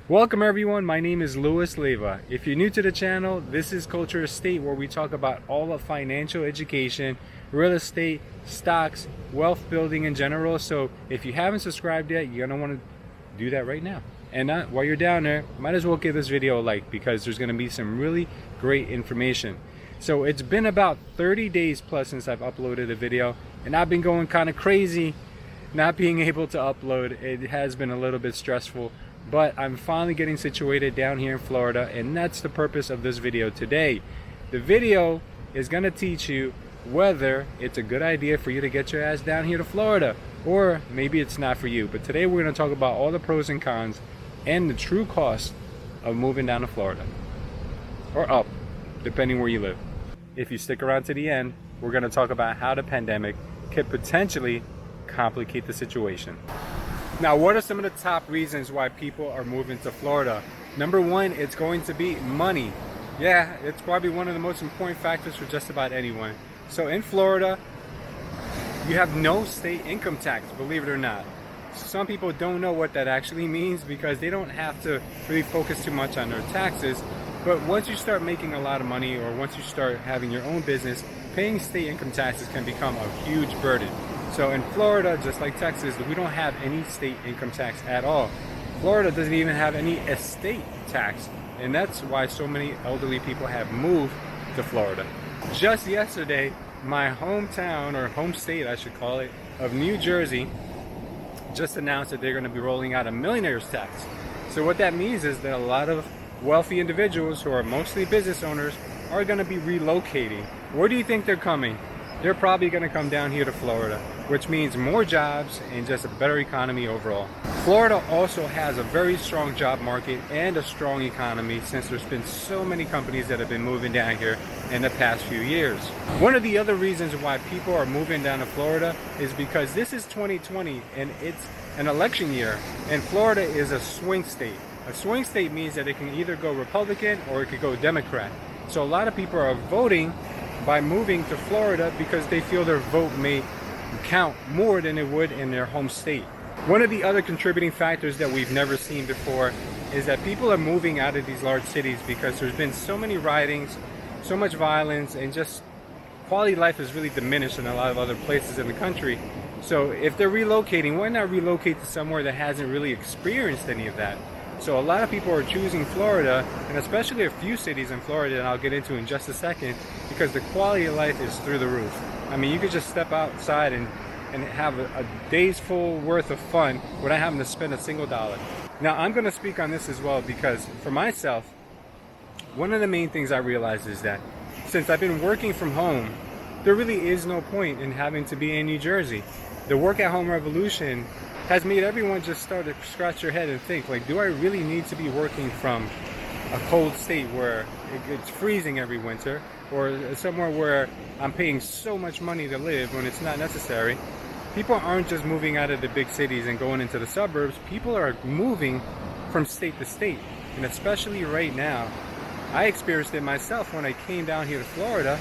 Welcome everyone, my name is Louis Leva. If you're new to the channel, this is Culture Estate, where we talk about all of financial education, real estate, stocks, wealth building in general. So if you haven't subscribed yet, you're gonna want to do that right now. And while you're down there, might as well give this video a like, because there's gonna be some really great information. So it's been about 30 days plus since I've uploaded a video, and I've been going kind of crazy not being able to upload. It has been a little bit stressful, but I'm finally getting situated down here in Florida, and that's the purpose of this video today. The video is going to teach you whether it's a good idea for you to get your ass down here to Florida, or maybe it's not for you. But today we're going to talk about all the pros and cons and the true cost of moving down to Florida, or up, depending where you live. If you stick around to the end, we're going to talk about how the pandemic could potentially complicate the situation. Now, what are some of the top reasons why people are moving to Florida? Number one, it's going to be money. Yeah, it's probably one of the most important factors for just about anyone. So in Florida, you have no state income tax, believe it or not. Some people don't know what that actually means because they don't have to really focus too much on their taxes. But once you start making a lot of money, or once you start having your own business, paying state income taxes can become a huge burden. So in Florida, just like Texas, we don't have any state income tax at all. Florida doesn't even have any estate tax, and that's why so many elderly people have moved to Florida. Just yesterday, my hometown, or home state I should call it, of New Jersey just announced that they're going to be rolling out a millionaire's tax. So what that means is that a lot of wealthy individuals who are mostly business owners are going to be relocating. Where do you think they're coming? They're probably going to come down here to Florida, which means more jobs and just a better economy overall. Florida also has a very strong job market and a strong economy, since there's been so many companies that have been moving down here in the past few years. One of the other reasons why people are moving down to Florida is because this is 2020 and it's an election year, and Florida is a swing state. A swing state means that it can either go Republican or it could go Democrat. So a lot of people are voting by moving to Florida because they feel their vote may count more than it would in their home state. One of the other contributing factors that we've never seen before is that people are moving out of these large cities because there's been so many riotings, so much violence, and just quality of life has really diminished in a lot of other places in the country. So if they're relocating, why not relocate to somewhere that hasn't really experienced any of that? So a lot of people are choosing Florida, and especially a few cities in Florida that I'll get into in just a second, because the quality of life is through the roof. I mean, you could just step outside and have a day's full worth of fun without having to spend a single dollar. Now, I'm going to speak on this as well, because for myself, one of the main things I realized is that since I've been working from home, there really is no point in having to be in New Jersey. The work at home revolution has made everyone just start to scratch their head and think, like, do I really need to be working from a cold state where it's freezing every winter, or somewhere where I'm paying so much money to live when it's not necessary? People aren't just moving out of the big cities and going into the suburbs. People are moving from state to state, and especially right now. I experienced it myself when I came down here to Florida.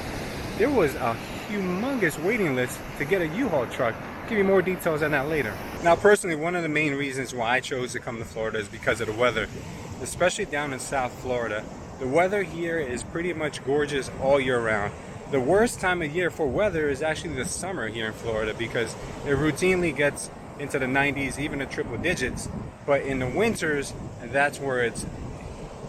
There was a humongous waiting list to get a U-Haul truck. I'll give you more details on that later. Now, personally, one of the main reasons why I chose to come to Florida is because of the weather, especially down in South Florida. The weather here is pretty much gorgeous all year round. The worst time of year for weather is actually the summer here in Florida, because it routinely gets into the 90s, even the triple digits. But in the winters, that's where it's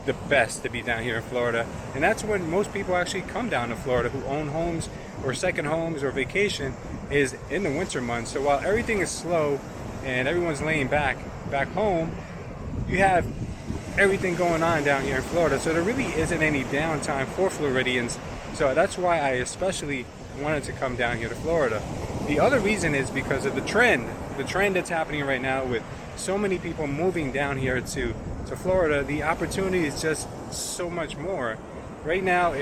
the best to be down here in Florida, and that's when most people actually come down to Florida who own homes or second homes or vacation, is in the winter months. So while everything is slow and everyone's laying back home, you have everything going on down here in Florida, so there really isn't any downtime for Floridians. So that's why I especially wanted to come down here to Florida. The other reason is because of the trend that's happening right now with so many people moving down here to Florida. The opportunity is just so much more. Right now,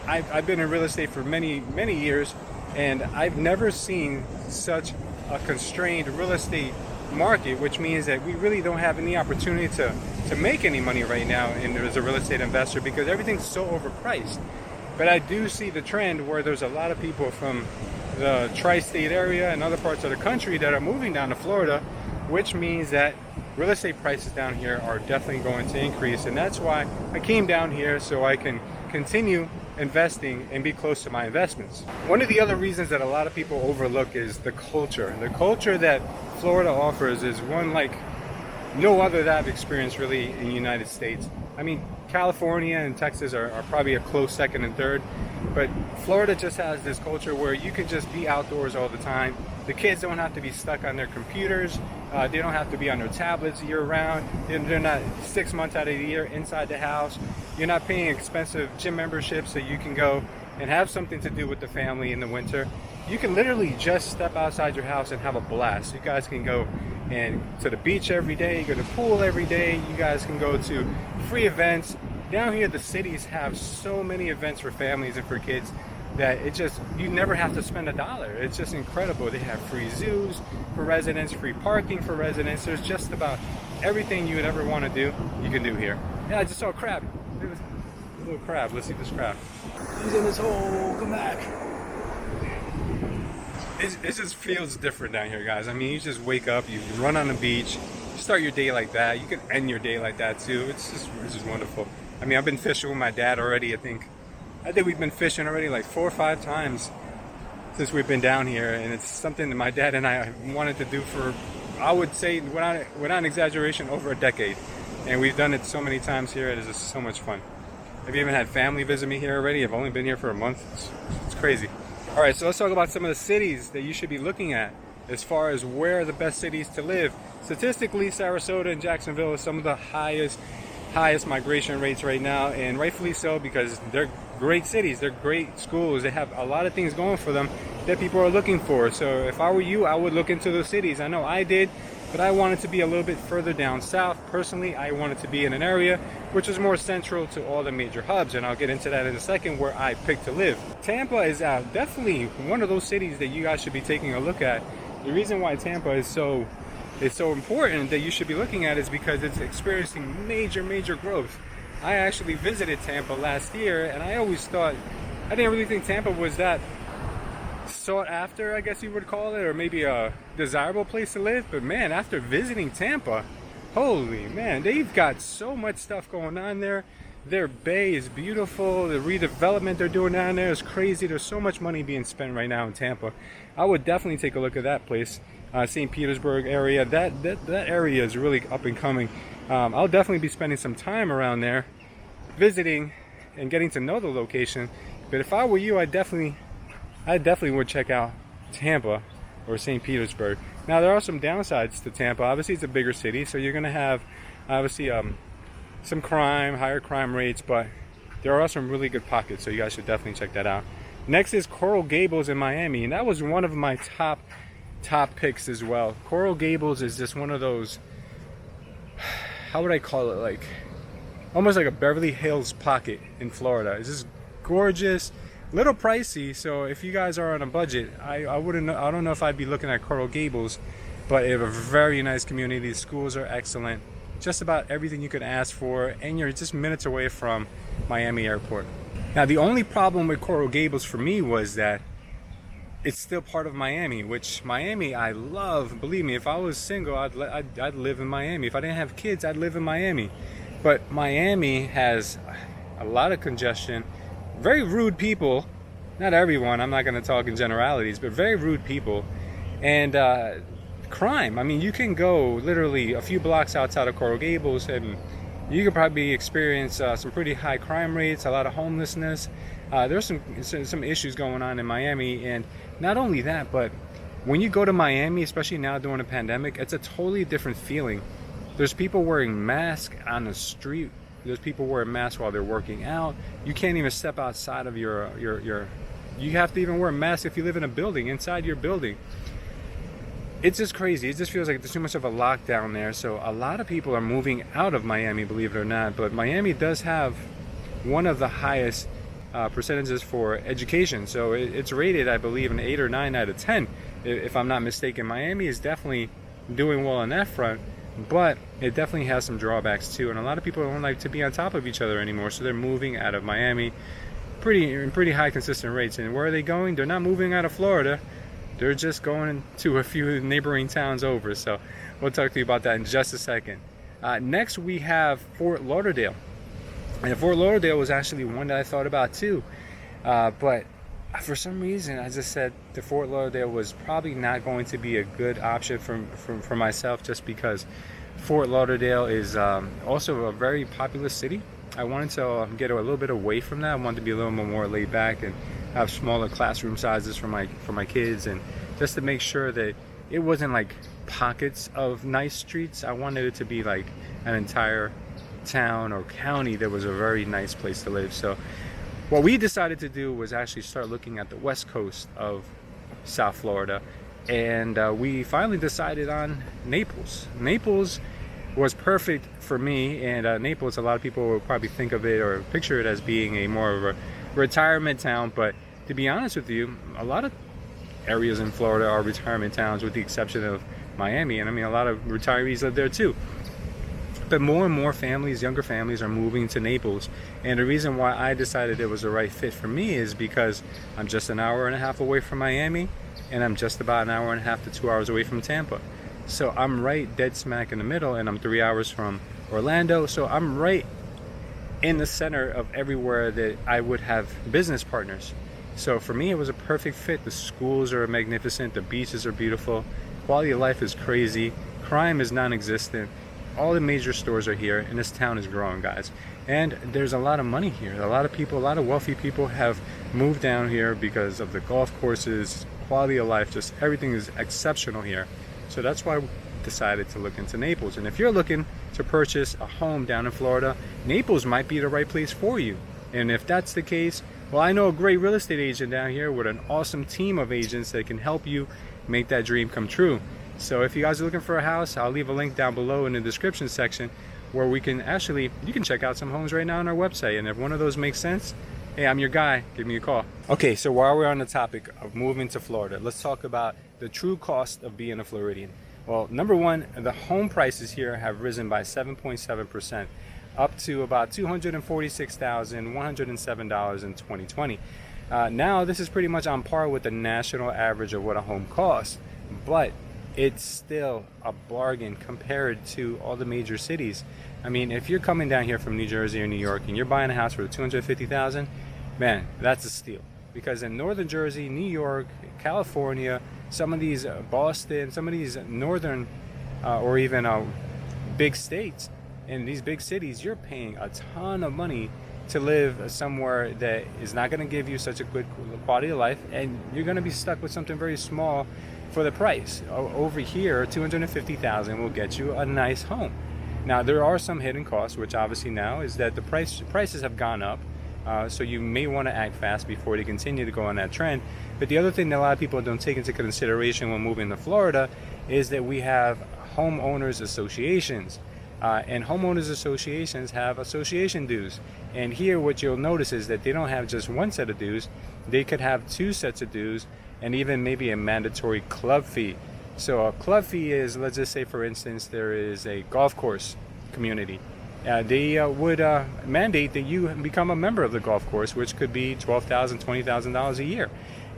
I've been in real estate for many years, and I've never seen such a constrained real estate market, which means that we really don't have any opportunity to make any money right now as a real estate investor, because everything's so overpriced. But I do see the trend where there's a lot of people from the tri-state area and other parts of the country that are moving down to Florida, which means that real estate prices down here are definitely going to increase, and that's why I came down here, so I can continue investing and be close to my investments. One of the other reasons that a lot of people overlook is the culture. The culture that Florida offers is one like no other that I've experienced really in the United States. I mean, California and Texas are probably a close second and third, but Florida just has this culture where you can just be outdoors all the time. The kids don't have to be stuck on their computers. They don't have to be on their tablets year round. They're not 6 months out of the year inside the house. You're not paying expensive gym memberships so you can go and have something to do with the family in the winter. You can literally just step outside your house and have a blast. You guys can go and to the beach every day, go to the pool every day. You guys can go to free events. Down here, the cities have so many events for families and for kids that it just, you never have to spend $1. It's just incredible. They have free zoos for residents, free parking for residents. There's just about everything you would ever want to do, you can do here. Yeah, I just saw a crab. It was a little crab. Let's see this crab. He's in this hole. Come back. It just feels different down here, guys. I mean, you just wake up, you run on the beach, you start your day like that. You can end your day like that too. It's just wonderful. I mean, I've been fishing with my dad already. I think we've been fishing already like 4 or 5 times since we've been down here, and it's something that my dad and I wanted to do for, I would say, without an exaggeration, over a decade. And we've done it so many times here. It is just so much fun. I've even had family visit me here already. I've only been here for a month. It's crazy. All right, so let's talk about some of the cities that you should be looking at as far as where are the best cities to live. Statistically, Sarasota and Jacksonville are some of the highest migration rates right now, and rightfully so, because they're great cities, they're great schools, they have a lot of things going for them that people are looking for. So if I were you, I would look into those cities. I know I did, but I wanted to be a little bit further down south. Personally, I wanted to be in an area which is more central to all the major hubs, and I'll get into that in a second, where I picked to live. Tampa is definitely one of those cities that you guys should be taking a look at. The reason why Tampa is so important that you should be looking at is because it's experiencing major growth. I actually visited Tampa last year, and I always thought, I didn't really think Tampa was that sought after, I guess you would call it, or maybe a desirable place to live. But man, after visiting Tampa, holy man, they've got so much stuff going on there. Their bay is beautiful. The redevelopment they're doing down there is crazy. There's so much money being spent right now in Tampa. I would definitely take a look at that place. St. Petersburg area, that area is really up and coming. I'll definitely be spending some time around there visiting and getting to know the location. But if I were you, I definitely would check out Tampa or St. Petersburg. Now, there are some downsides to Tampa. Obviously, it's a bigger city, so you're going to have obviously some crime, higher crime rates, but there are some really good pockets, so you guys should definitely check that out. Next is Coral Gables in Miami, and that was one of my top picks as well. Coral Gables is just one of those, how would I call it, like almost like a Beverly Hills pocket in Florida. It's just gorgeous, little pricey, so if you guys are on a budget, I don't know if I'd be looking at Coral Gables, but they have a very nice community. The schools are excellent, just about everything you could ask for, and you're just minutes away from Miami Airport. Now, the only problem with Coral Gables for me was that it's still part of Miami, which Miami I love. Believe me, if I was single, I'd live in Miami. If I didn't have kids, I'd live in Miami. But Miami has a lot of congestion, very rude people. Not everyone, I'm not going to talk in generalities, but very rude people. And crime. I mean, you can go literally a few blocks outside of Coral Gables and you could probably experience some pretty high crime rates, a lot of homelessness. There's some issues going on in Miami, and not only that, but when you go to Miami, especially now during the pandemic, it's a totally different feeling. There's people wearing masks on the street. There's people wearing masks while they're working out. You can't even step outside of your you have to even wear a mask if you live in a building, inside your building. It's just crazy. It just feels like there's too much of a lockdown there. So a lot of people are moving out of Miami, believe it or not. But Miami does have one of the highest percentages for education. So it's rated, I believe, an 8 or 9 out of 10, if I'm not mistaken. Miami is definitely doing well on that front, but it definitely has some drawbacks too. And a lot of people don't like to be on top of each other anymore, so they're moving out of Miami pretty high consistent rates. And where are they going? They're not moving out of Florida. They're just going to a few neighboring towns over. So we'll talk to you about that in just a second. Next, we have Fort Lauderdale. And Fort Lauderdale was actually one that I thought about too. But for some reason, as I said, the Fort Lauderdale was probably not going to be a good option for myself, just because Fort Lauderdale is also a very populous city. I wanted to get a little bit away from that. I wanted to be a little more laid back and have smaller classroom sizes for my kids, and just to make sure that it wasn't like pockets of nice streets. I wanted it to be like an entire town or county that was a very nice place to live. So what we decided to do was actually start looking at the west coast of South Florida, and we finally decided on Naples. Naples was perfect for me, and Naples, a lot of people will probably think of it or picture it as being a more of a retirement town, but to be honest with you, a lot of areas in Florida are retirement towns, with the exception of Miami, and I mean a lot of retirees live there too. But more and more families, younger families, are moving to Naples, and the reason why I decided it was the right fit for me is because I'm just an hour and a half away from Miami, and I'm just about an hour and a half to 2 hours away from Tampa. So I'm right dead smack in the middle, and I'm 3 hours from Orlando, so I'm right in the center of everywhere that I would have business partners. So for me, it was a perfect fit. The schools are magnificent, the beaches are beautiful, quality of life is crazy, crime is non-existent, all the major stores are here, and this town is growing, guys. And there's a lot of money here. A lot of people, a lot of wealthy people have moved down here because of the golf courses, quality of life, just everything is exceptional here. So that's why we decided to look into Naples. And if you're looking to purchase a home down in Florida, Naples might be the right place for you. And if that's the case, well, I know a great real estate agent down here with an awesome team of agents that can help you make that dream come true. So if you guys are looking for a house, I'll leave a link down below in the description section where you can check out some homes right now on our website. And if one of those makes sense, hey, I'm your guy, give me a call. Okay, so while we're on the topic of moving to Florida, let's talk about the true cost of being a Floridian. Well, number one, the home prices here have risen by 7.7%, up to about $246,107 in 2020. Now, this is pretty much on par with the national average of what a home costs, but it's still a bargain compared to all the major cities. I mean, if you're coming down here from New Jersey or New York and you're buying a house for $250,000, man, that's a steal. Because in northern Jersey, New York, California, some of these Boston, some of these northern or even big states, in these big cities, you're paying a ton of money to live somewhere that is not going to give you such a good quality of life, and you're going to be stuck with something very small for the price. Over here, $250,000 will get you a nice home. Now, there are some hidden costs, which obviously now is that the prices have gone up, so you may want to act fast before they continue to go on that trend. But the other thing that a lot of people don't take into consideration when moving to Florida is that we have homeowners associations. And homeowners associations have association dues. And here what you'll notice is that they don't have just one set of dues. They could have two sets of dues and even maybe a mandatory club fee. So a club fee is, let's just say for instance, there is a golf course community. They would mandate that you become a member of the golf course, which could be $12,000, $20,000 a year.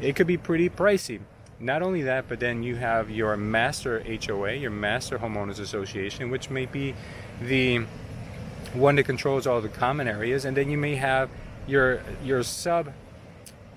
It could be pretty pricey. Not only that, but then you have your master HOA, your master homeowners association, which may be the one that controls all the common areas, and then you may have your sub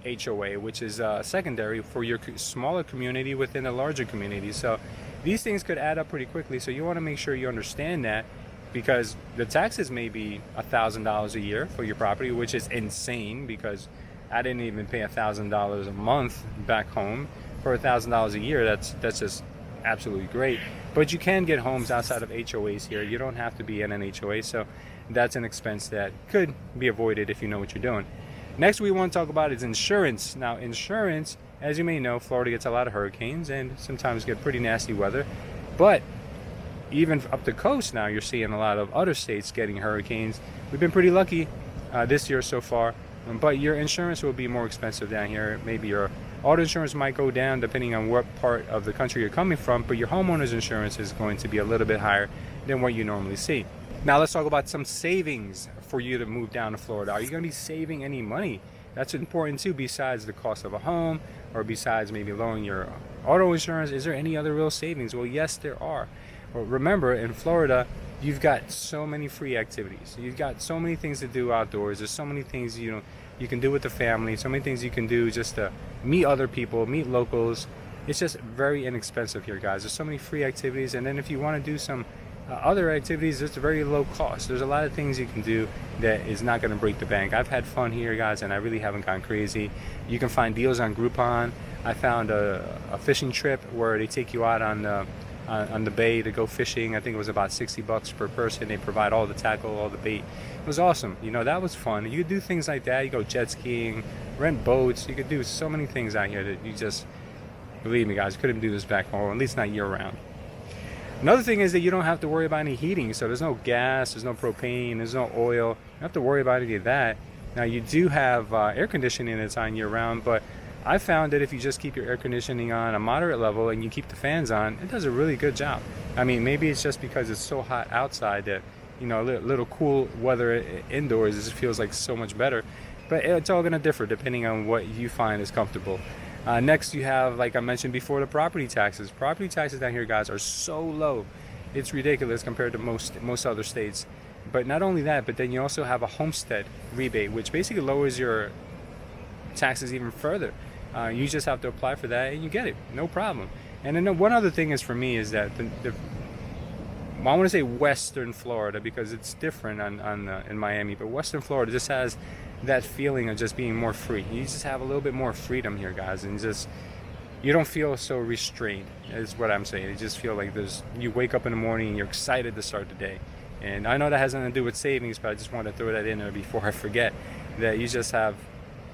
HOA, which is secondary for your smaller community within a larger community. So these things could add up pretty quickly. So you want to make sure you understand that, because the taxes may be $1,000 a year for your property, which is insane, because I didn't even pay $1,000 a month back home. For $1,000 a year, that's just absolutely great. But you can get homes outside of HOAs here. You don't have to be in an HOA, so that's an expense that could be avoided if you know what you're doing. Next we want to talk about is insurance. Now, insurance, as you may know, Florida gets a lot of hurricanes and sometimes get pretty nasty weather. But even up the coast now, you're seeing a lot of other states getting hurricanes. We've been pretty lucky this year so far, but your insurance will be more expensive down here. Maybe your auto insurance might go down depending on what part of the country you're coming from, but your homeowner's insurance is going to be a little bit higher than what you normally see. Now let's talk about some savings for you to move down to Florida. Are you going to be saving any money? That's important too, besides the cost of a home or besides maybe lowering your auto insurance. Is there any other real savings? Well, yes, there are. Well, remember, in Florida, you've got so many free activities. You've got so many things to do outdoors. There's so many things, you know, you can do with the family. So many things you can do just to meet other people, meet locals. It's just very inexpensive here, guys. There's so many free activities, and then if you want to do some other activities, it's very low cost. There's a lot of things you can do that is not going to break the bank. I've had fun here, guys, and I really haven't gone crazy. You can find deals on Groupon. I found a fishing trip where they take you out on the bay to go fishing. I think it was about $60 per person. They provide all the tackle, all the bait. It was awesome. You know, that was fun. You could do things like that. You go jet skiing, rent boats. You could do so many things out here that you just, believe me, guys, couldn't do this back home, at least not year round. Another thing is that you don't have to worry about any heating. So there's no gas, there's no propane, there's no oil. You don't have to worry about any of that. Now you do have air conditioning that's on year round, but I found that if you just keep your air conditioning on a moderate level and you keep the fans on, it does a really good job. I mean, maybe it's just because it's so hot outside that, you know, a little cool weather indoors just feels like so much better. But it's all going to differ depending on what you find is comfortable. Next, you have, like I mentioned before, the property taxes. Property taxes down here, guys, are so low. It's ridiculous compared to most other states. But not only that, but then you also have a homestead rebate, which basically lowers your taxes even further. You just have to apply for that and you get it, no problem. And then one other thing is for me is that I want to say Western Florida because it's different in Miami, but Western Florida just has that feeling of just being more free. You just have a little bit more freedom here, guys, and just you don't feel so restrained, is what I'm saying. You just feel like you wake up in the morning and you're excited to start the day. And I know that has nothing to do with savings, but I just want to throw that in there before I forget that you just have,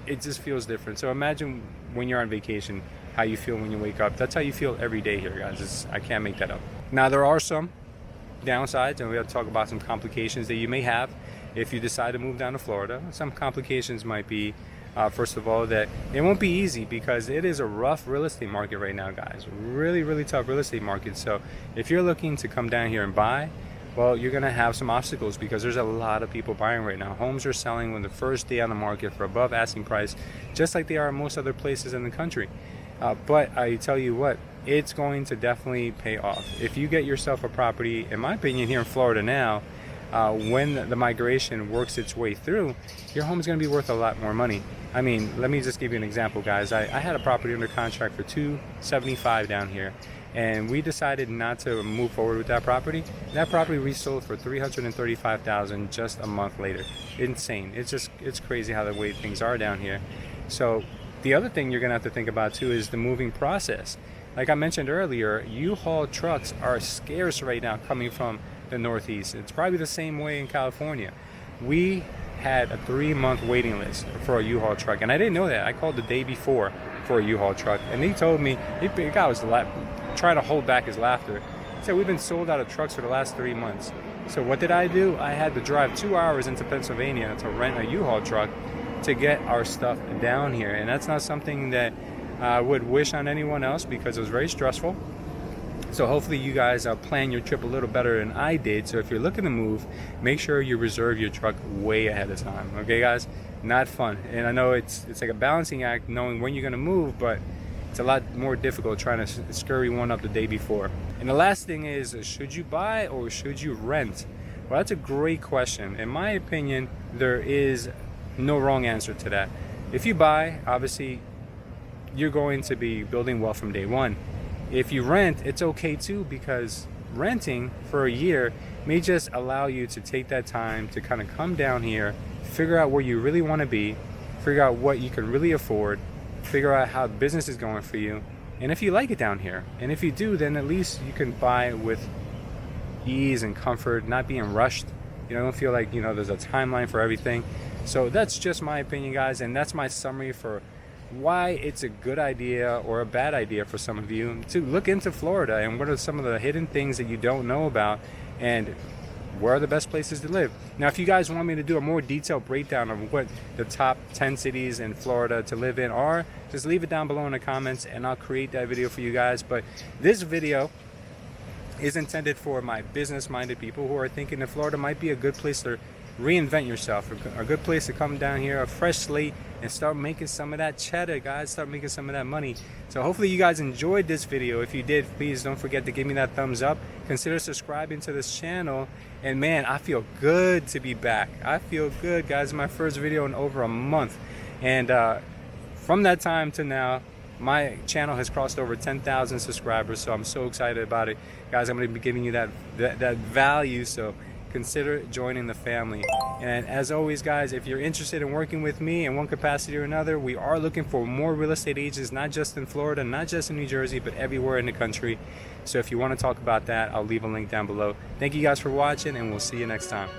it just feels different. So imagine when you're on vacation, how you feel when you wake up. That's how you feel every day here, guys. I can't make that up. Now, there are some downsides, and we have to talk about some complications that you may have if you decide to move down to Florida. Some complications might be, first of all, that it won't be easy because it is a rough real estate market right now, guys. Really, really tough real estate market. So if you're looking to come down here and buy, well, you're going to have some obstacles because there's a lot of people buying right now. Homes are selling when the first day on the market for above asking price, just like they are in most other places in the country. But I tell you what, it's going to definitely pay off. If you get yourself a property, in my opinion, here in Florida now, when the migration works its way through, your home is going to be worth a lot more money. I mean, let me just give you an example, guys. I had a property under contract for $275 down here, and we decided not to move forward with that property. That property we sold for $335,000 just a month later. Insane. It's crazy how the way things are down here. So the other thing you're going to have to think about too is the moving process. Like I mentioned earlier, U-Haul trucks are scarce right now coming from the Northeast. It's probably the same way in California. We had a 3-month waiting list for a U-Haul truck, and I didn't know that. I called the day before for a U-Haul truck, and he told me, the guy was trying to hold back his laughter. He said, we've been sold out of trucks for the last 3 months. So what did I do? I had to drive 2 hours into Pennsylvania to rent a U-Haul truck to get our stuff down here, and that's not something that I would wish on anyone else because it was very stressful. So hopefully you guys plan your trip a little better than I did. So if you're looking to move, make sure you reserve your truck way ahead of time. Okay, guys? Not fun. And I know it's like a balancing act knowing when you're going to move, but it's a lot more difficult trying to scurry one up the day before. And the last thing is, should you buy or should you rent? Well, that's a great question. In my opinion, there is no wrong answer to that. If you buy, obviously, you're going to be building wealth from day one. If you rent, it's okay too, because renting for a year may just allow you to take that time to kind of come down here, figure out where you really want to be, figure out what you can really afford, figure out how business is going for you, and if you like it down here. And if you do, then at least you can buy with ease and comfort, not being rushed. You don't feel like, there's a timeline for everything. So that's just my opinion, guys, and that's my summary for why it's a good idea or a bad idea for some of you to look into Florida and what are some of the hidden things that you don't know about and where are the best places to live. Now, if you guys want me to do a more detailed breakdown of what the top 10 cities in Florida to live in are, just leave it down below in the comments and I'll create that video for you guys. But this video is intended for my business-minded people who are thinking that Florida might be a good place to reinvent yourself. A good place to come down here, a fresh slate, and start making some of that cheddar, guys. Start making some of that money. So hopefully you guys enjoyed this video. If you did, please don't forget to give me that thumbs up. Consider subscribing to this channel. And man, I feel good to be back. I feel good, guys. My first video in over a month. And from that time to now, my channel has crossed over 10,000 subscribers, so I'm so excited about it. Guys, I'm going to be giving you that value, so consider joining the family. And as always, guys, if you're interested in working with me in one capacity or another, we are looking for more real estate agents, not just in Florida, not just in New Jersey, but everywhere in the country. So if you want to talk about that, I'll leave a link down below. Thank you guys for watching, and we'll see you next time.